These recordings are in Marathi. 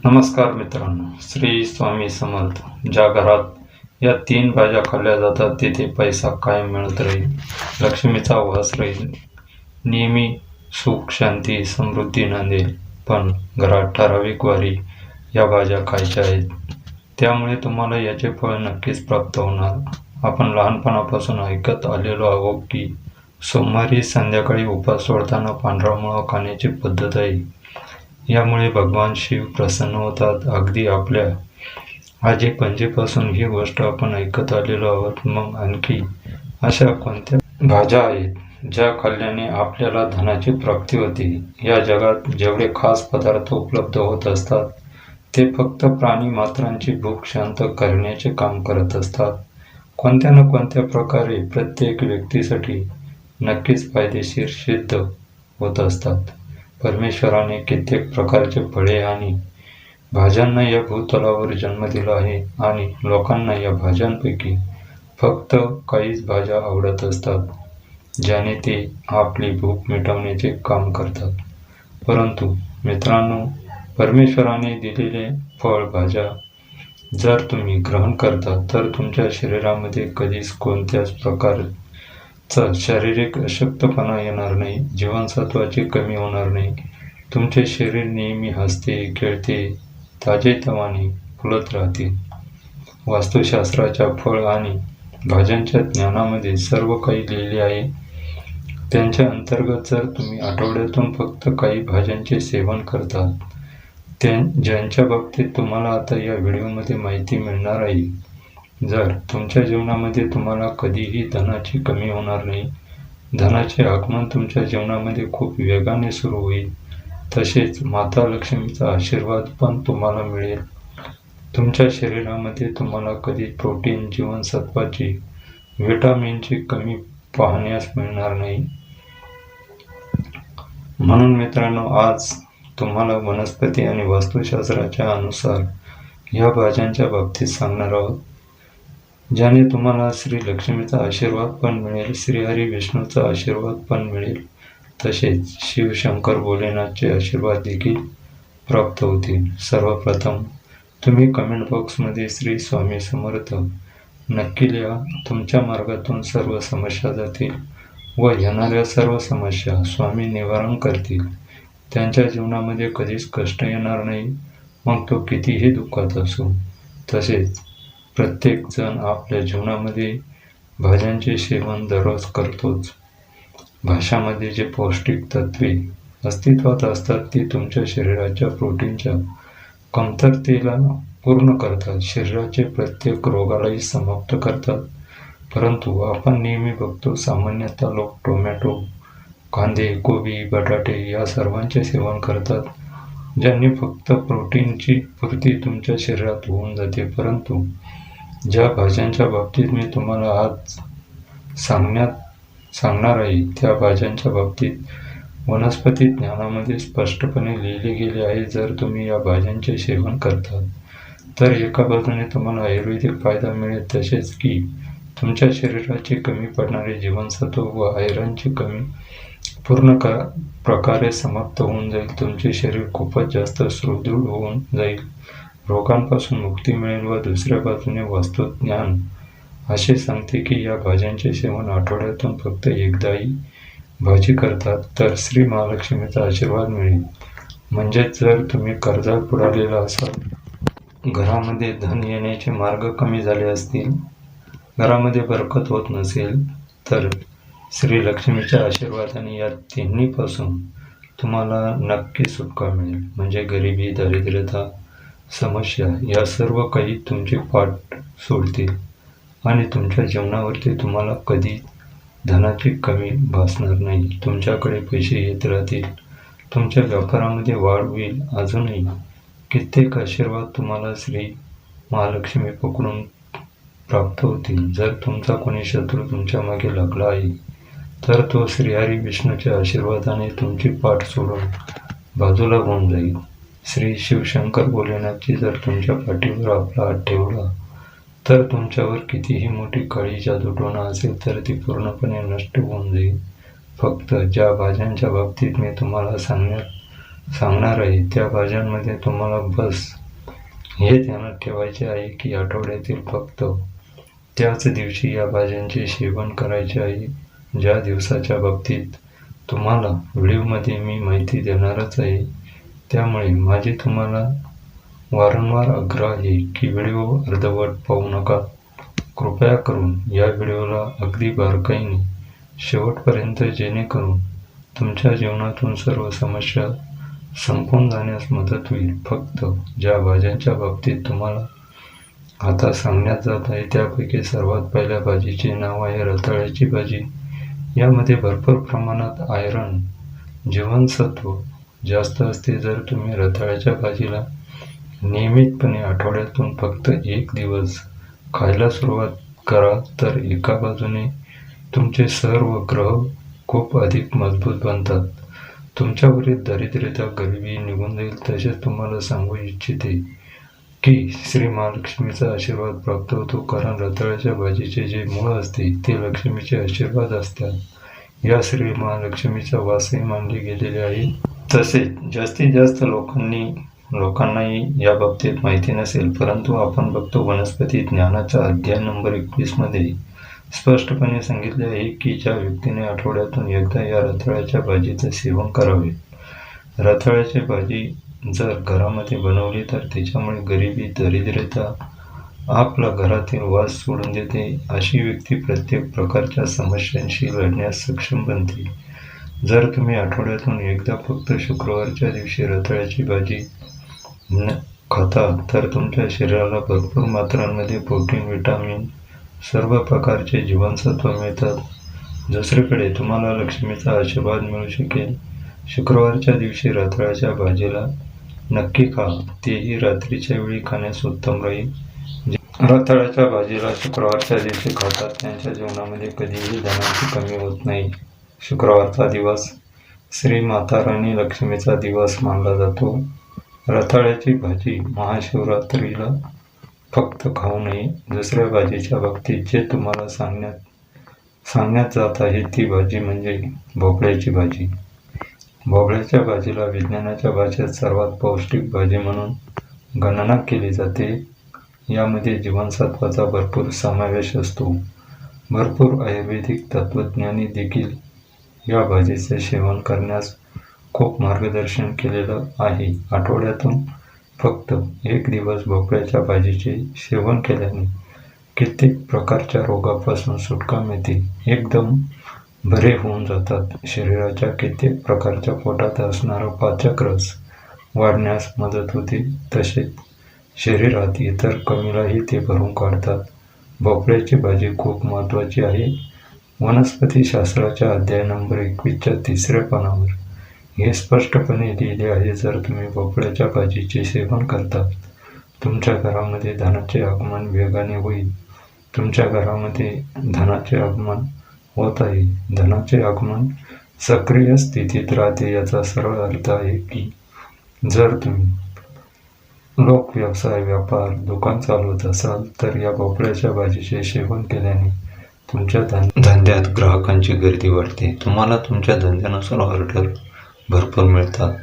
नमस्कार मित्रांनो, श्री स्वामी समर्थ. ज्या घरात या 3 भाज्या खाल्ल्या जातात तिथे पैसा कायम मिळत राहील, लक्ष्मीचा वास राहील, नेहमी सुख, शांती, समृद्धी नांदेल. पण घरात ठराविक वारी या भाज्या खायच्या आहेत, त्यामुळे तुम्हाला याचे फळ नक्कीच प्राप्त होणार. आपण लहानपणापासून ऐकत आलेलो आहोत की सोमवारी संध्याकाळी उपवास सोडताना पांढरा मुळा खाण्याची पद्धत आहे. यामुळे भगवान शिव प्रसन्न होतात. अगदी आपल्या आजी पणजीपासून ही गोष्ट आपण ऐकत आलेलो आहोत. मग आणखी अशा कोणत्या भाज्या आहेत ज्या खाल्ल्याने आपल्याला धनाची प्राप्ती होते? या जगात जेवढे खास पदार्थ उपलब्ध होत असतात ते फक्त प्राणी मात्रांची भूक शांत करण्याचे काम करत असतात. कोणत्या ना कोणत्या प्रकारे प्रत्येक व्यक्तीसाठी नक्कीच फायदेशीर सिद्ध होत असतात. परमेश्वराने कित्येक प्रकारचे फळे आणि भाज्यांना या भूतलावर जन्म दिला आहे आणि लोकांना या भाज्यांपैकी फक्त काहीच भाज्या आवडत असतात, ज्याने ते आपली भूक मिटवण्याचे काम करतात. परंतु मित्रांनो, परमेश्वराने दिलेले फळ भाज्या जर तुम्ही ग्रहण करता तर तुमच्या शरीरामध्ये कधीच कोणत्याच प्रकारचा शारीरिक अशक्तपणा येणार नाही, जीवनसत्वाची कमी होणार नाही. तुमचे शरीर नेहमी हसते, खेळते, ताजेतवाने फुलत राहतील. वास्तुशास्त्राच्या फळ आणि भाज्यांच्या ज्ञानामध्ये सर्व काही लिहिले आहे. त्यांच्या अंतर्गत जर तुम्ही आठवड्यातून फक्त काही भाज्यांचे सेवन करतात, ज्यांच्या बाबतीत तुम्हाला आता या व्हिडिओमध्ये माहिती मिळणार आहे, जर तुमच्या जीवनामध्ये तुम्हाला कधीही धनाची कमी होणार नाही. धनाचे आगमन तुमच्या जीवनामध्ये खूप वेगाने सुरू होईल. तसेच माता लक्ष्मीचा आशीर्वाद पण तुम्हाला मिळेल. तुमच्या शरीरामध्ये तुम्हाला कधी प्रोटीन, जीवनसत्वाची, व्हिटॅमिनची कमी पाहण्यास मिळणार नाही. म्हणून मित्रांनो, आज तुम्हाला वनस्पती आणि वास्तुशास्त्राच्या अनुसार या भाज्यांच्या बाबतीत सांगणार आहोत, ज्याने तुम्हाला श्री लक्ष्मीचा आशीर्वाद पण मिळेल, श्रीहरी विष्णूचा आशीर्वाद पण मिळेल, तसेच शिवशंकर भोलेनाथचे आशीर्वाद देखील प्राप्त होतील. सर्वप्रथम तुम्ही कमेंट बॉक्समध्ये श्री स्वामी समर्थ नक्की लिहा. तुमच्या मार्गातून सर्व समस्या जातील व येणाऱ्या सर्व समस्या स्वामी निवारण करतील. त्यांच्या जीवनामध्ये कधीच कष्ट येणार नाही, मग तो कितीही दुःखात असो. तसेच प्रत्येक जण आपल्या जीवनामध्ये भाज्यांचे सेवन दररोज करतोच. भाज्यामध्ये जे पौष्टिक तत्वे अस्तित्वात असतात ती तुमच्या शरीराच्या प्रोटीनच्या कमतरतेला पूर्ण करतात, शरीराचे प्रत्येक रोगालाही समाप्त करतात. परंतु आपण नेहमी बघतो, सामान्यतः लोक टोमॅटो, कांदे, कोबी, बटाटे या सर्वांचे सेवन करतात, ज्यांनी फक्त प्रोटीनची पूर्ती तुमच्या शरीरात होऊन जाते. परंतु ज्या भाज्यांच्या बाबतीत मी तुम्हाला आज सांगणार आहे, त्या भाज्यांच्या बाबतीत वनस्पती ज्ञानामध्ये स्पष्टपणे लिहिले गेले आहे. जर तुम्ही या भाज्यांचे सेवन करतात तर एका बाजूने तुम्हाला आयुर्वेदिक फायदा मिळेल, तसेच की तुमच्या शरीराची कमी पडणारे जीवनसत्व व आयरनची कमी पूर्ण प्रकारे समाप्त होऊन जाईल. तुमचे शरीर खूपच जास्त सुदृढ होऊन जाईल, रोगांपासून मुक्ती मिळेल. व दुसऱ्या बाजूने वास्तुज्ञान असे सांगते की या भाज्यांचे सेवन आठवड्यातून फक्त एकदाही भाजी करतात तर श्री महालक्ष्मीचा आशीर्वाद मिळेल. म्हणजेच जर तुम्ही कर्जात बुडालेला असाल, घरामध्ये धन येण्याचे मार्ग कमी झाले असतील, घरामध्ये बरकत होत नसेल, तर श्री लक्ष्मीच्या आशीर्वादाने या तिन्हीपासून तुम्हाला नक्की सुटका मिळेल. म्हणजे गरिबी, दारिद्र्यता, समस्या या सर्व काही तुमचे पाठ सोडतील आणि तुमच्या जीवनावरती तुम्हाला कधी धनाची कमी भासणार नाही. तुमच्याकडे पैसे येत राहतील, तुमच्या व्यापारामध्ये वाढ होईल. अजूनही कित्येक आशीर्वाद तुम्हाला श्री महालक्ष्मीकडून प्राप्त होतील. जर तुमचा कोणी शत्रू तुमच्या मागे लागला आहे तर तो श्रीहरी विष्णूच्या आशीर्वादाने तुमची पाठ सोडून बाजूला होऊन जाईल. श्री शिवशंकर भोलेनाथची जर तुमच्या पाठीवर आपला हात ठेवला तर तुमच्यावर कितीही मोठी काळी जादूटोणा असेल तर ती पूर्णपणे नष्ट होऊन जाईल. फक्त ज्या भाज्यांच्या बाबतीत मी तुम्हाला सांगणार आहे त्या भाज्यांमध्ये तुम्हाला बस हे ध्यानात ठेवायचे आहे की आठवड्यातील फक्त त्याच दिवशी या भाज्यांचे सेवन करायचे आहे. ज्या दिवसाच्या बाबतीत तुम्हाला व्हिडिओमध्ये मी माहिती देणारच आहे. त्यामुळे माझे तुम्हाला वारंवार आग्रह आहे की व्हिडिओ अर्धवट पाहू नका. कृपया करून या व्हिडिओला अगदी बारकाईने शेवटपर्यंत जेणेकरून तुमच्या जीवनातून सर्व समस्या संपून जाण्यास मदत होईल. फक्त ज्या भाज्यांच्या बाबतीत तुम्हाला आता सांगण्यात जात आहे त्यापैकी सर्वात पहिल्या भाजीचे नाव आहे रताळ्याची भाजी. यामध्ये भरपूर प्रमाणात आयरन जीवनसत्व जास्त असते. जर तुम्ही रताळ्याच्या भाजीला नियमितपणे आठवड्यातून फक्त 1 दिवस खायला सुरुवात कराल तर एका बाजूने तुमचे सर्व ग्रह खूप अधिक मजबूत बनतात. तुमच्यावरील दारिद्र्यता गरिबी निघून जाईल. तसेच तुम्हाला सांगू इच्छिते की श्री महालक्ष्मीचा आशीर्वाद प्राप्त होतो, कारण रताळ्याच्या भाजीचे जे मूळ असते ते लक्ष्मीचे आशीर्वाद असतात. या श्री महालक्ष्मीचा वासही मानले गेलेले आहे. तसेच जास्तीत जास्त लोकांनाही या बाबतीत माहिती नसेल, परंतु आपण बघतो वनस्पती ज्ञानाचा अध्याय नंबर 21 मध्ये स्पष्टपणे सांगितले आहे की ज्या व्यक्तीने आठवड्यातून एकदा या रताळ्याच्या भाजीचे सेवन करावे. रताळ्याची भाजी जर घरामध्ये बनवली तर त्याच्यामुळे गरिबी दारिद्र्यता आपला घरातील वास सोडून देते. अशी व्यक्ती प्रत्येक प्रकारच्या समस्यांशी लढण्यास सक्षम बनते. जर तुम्ही आठवड्यातून एकदा फक्त शुक्रवारच्या दिवशी रताळ्याची भाजी खाता तर तुमच्या शरीराला भरपूर मात्रांमध्ये प्रोटीन, व्हिटॅमिन, सर्व प्रकारचे जीवनसत्व मिळतात. दुसरीकडे तुम्हाला लक्ष्मीचा आशीर्वाद मिळू शकेल. शुक्रवारच्या दिवशी रताळ्याच्या भाजीला नक्की खा, तेही रात्रीच्या वेळी खाण्यास उत्तम राहील. रताळ्याच्या भाजीला शुक्रवारच्या दिवशी खातात त्यांच्या जीवनामध्ये कधीही धनाची कमी होत नाही. शुक्रवारचा दिवस श्री माता राणी लक्ष्मीचा दिवस मानला जातो. रताळ्याची भाजी महाशिवरात्रीला फक्त खाऊ नये. दुसऱ्या भाजीच्या बाबतीत जे तुम्हाला सांगण्यात जात आहे ती भाजी म्हणजे भोपळ्याची भाजी. भोपळ्याच्या भाजीला विज्ञानाच्या भाषेत सर्वात पौष्टिक भाजी म्हणून गणना केली जाते. यामध्ये जीवनसत्वाचा भरपूर समावेश असतो. भरपूर आयुर्वेदिक तत्त्वज्ञांनी देखील या भाजीचे सेवन करण्यास खूप मार्गदर्शन केलेलं आहे. आठवड्यातून फक्त 1 दिवस भोपळ्याच्या भाजीचे सेवन केल्याने कित्येक प्रकारच्या रोगापासून सुटका मिळते. एकदम बरे होऊन जातात. शरीराच्या कित्येक प्रकारच्या पोटात असणारा पाचक रस वाढण्यास मदत होते. तसेच शरीरात इतर कमीलाही ते भरून काढतात. भोपळ्याची भाजी खूप महत्त्वाची आहे. वनस्पतीशास्त्राच्या अध्याय नंबर 21च्या 3ऱ्या पानावर हे स्पष्टपणे लिहिले आहे. जर तुम्ही भोपळ्याच्या भाजीचे सेवन करता तुमच्या घरामध्ये धनाचे आगमन वेगाने होईल. तुमच्या घरामध्ये धनाचे आगमन होत आहे. धनाचे आगमन सक्रिय स्थितीत राहते. याचा सरळ अर्थ आहे की जर तुम्ही लोक व्यवसाय, व्यापार, दुकान चालवत असाल तर या भोपळ्याच्या भाजीचे सेवन केल्याने तुमच्या धंद्यात ग्राहकांची गर्दी वाढते. तुम्हाला तुमच्या धंद्यानुसार ऑर्डर भरपूर मिळतात.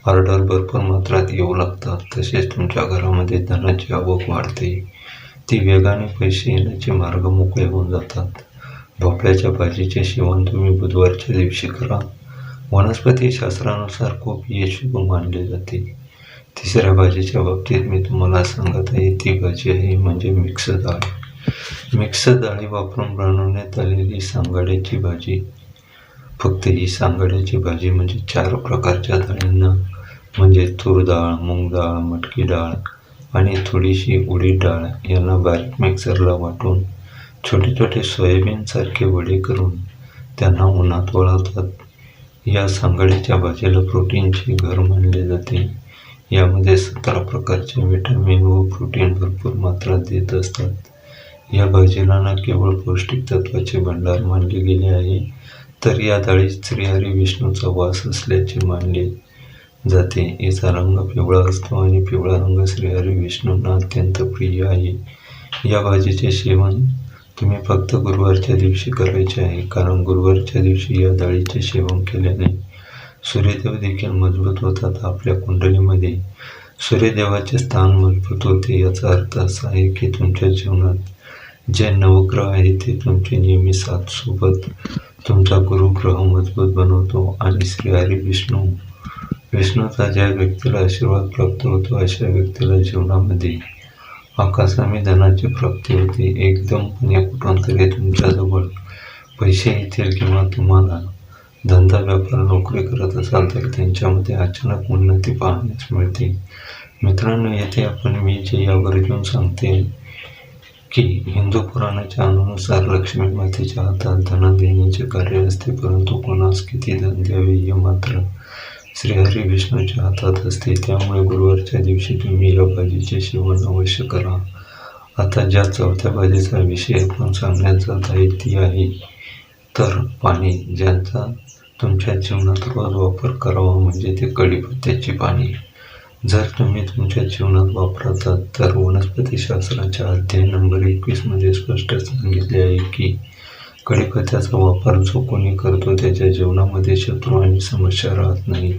ऑर्डर भरपूर मात्रात येऊ लागतात. तसेच तुमच्या घरामध्ये धनाची आवक वाढते. ती वेगाने पैसे येण्याचे मार्ग मोकळे होऊन जातात. भोपळ्याच्या भाजीचे सेवन तुम्ही बुधवारच्या दिवशी करा. वनस्पतीशास्त्रानुसार खूप यशस्वी मानले जाते. तिसऱ्या भाजीच्या बाबतीत मी तुम्हाला सांगत आहे ती भाजी आहे म्हणजे मिक्स डाळ. मिक्स डाळी वापरून बनवण्यात आलेली सांगाड्याची भाजी. फक्त ही सांगाड्याची भाजी म्हणजे 4 प्रकारच्या डाळींना म्हणजे तूर डाळ, मूग डाळ, मटकी डाळ आणि थोडीशी उडीद डाळ यांना बारीक मिक्सरला वाटून छोटे छोटे सोयाबीनसारखे वडे करून त्यांना उन्हात वाळवतात. या सांगाड्याच्या भाजीला प्रोटीनचे घर मानले जाते. यामध्ये 17 प्रकारचे व्हिटॅमिन व प्रोटीन भरपूर मात्रात देत असतात. या भाजीला न केवळ पौष्टिक तत्वाचे भंडार मानले गेले आहे तर या डाळीत श्रीहरी विष्णूचा वास असल्याचे मानले जाते. याचा रंग पिवळा असतो आणि पिवळा रंग श्रीहरी विष्णूंना अत्यंत प्रिय आहे. या भाजीचे सेवन तुम्ही फक्त गुरुवारच्या दिवशी करायचे आहे, कारण गुरुवारच्या दिवशी या डाळीचे सेवन केल्याने सूर्यदेव देखील मजबूत होतात. आपल्या कुंडलीमध्ये सूर्यदेवाचे स्थान मजबूत होते. याचा अर्थ असा आहे की तुमच्या जीवनात जे नवग्रह आहेत ते तुमची नेहमी साथ सोबत तुमचा गुरुग्रह मजबूत बनवतो. आणि श्रीहरी विष्णूचा ज्या व्यक्तीला आशीर्वाद प्राप्त होतो अशा व्यक्तीला जीवनामध्ये आकाशामी धनाची प्राप्ती होते. एकदमपणे कुठून तरी तुमच्याजवळ पैसे येतील किंवा तुम्हाला धंदा व्यापार नोकरी करत असाल तर त्यांच्यामध्ये अचानक उन्नती पाहण्यास मिळते. मित्रांनो, येथे आपण मी जे यावरून सांगते की हिंदू पुराणाच्या अनुसार लक्ष्मी मातेच्या हातात धन देण्याचे कार्य असते, परंतु कोणास किती धन द्यावे हे मात्र श्रीहरी विष्णूच्या हातात असते. त्यामुळे गुरुवारच्या दिवशी तुम्ही या भाजीचे सेवन अवश्य करा. आता ज्या चौथ्या भाजीचा विषय आपण सांगण्यात जात आहे ती आहे तर पाणी, ज्यांचा तुमच्या जीवनात रोज वापर करावा, म्हणजे ते कढीपत्त्याची पाने. जर तुम्ही तुमच्या जीवनात वापरतात तर वनस्पतीशास्त्राच्या अध्याय नंबर 21 मध्ये स्पष्ट सांगितले आहे की कढीपत्त्याचा वापर जो कोणी करतो त्याच्या जीवनामध्ये शत्रू आणि समस्या राहत नाही.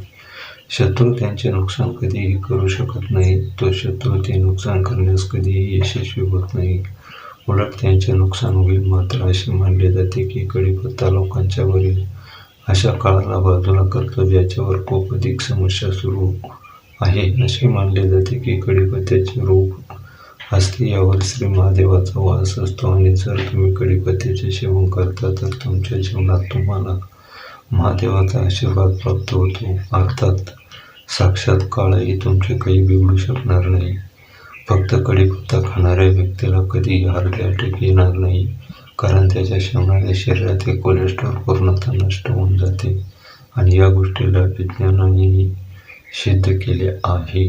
शत्रू त्यांचे नुकसान कधीही करू शकत नाही. तो शत्रू ते नुकसान करण्यास कधीही यशस्वी होत नाही. उलट त्यांचे नुकसान होईल. मात्र असे मानले जाते की कढीपत्ता लोकांच्या वरील अशा काळाला बाजूला करतो ज्याच्यावर खूप अधिक समस्या सुरू आहे. असे मानले जाते की कढीपत्त्याचे रूप असते यावर श्री महादेवाचा वास असतो. आणि जर तुम्ही कढीपत्त्याचे सेवन करता तर तुमच्या जीवनात तुम्हाला महादेवाचा आशीर्वाद प्राप्त होतो. अर्थात साक्षात काळही तुमचे काही बिघडू शकणार नाही. फक्त कढीपत्ता खाणाऱ्या व्यक्तीला कधीही हार्ट अटॅक येणार नाही, कारण त्याच्या सेवनाने शरीरातील कोलेस्ट्रॉल पूर्णतः नष्ट होऊन जाते. आणि या गोष्टीला विज्ञानानेही सिद्ध केले आहे.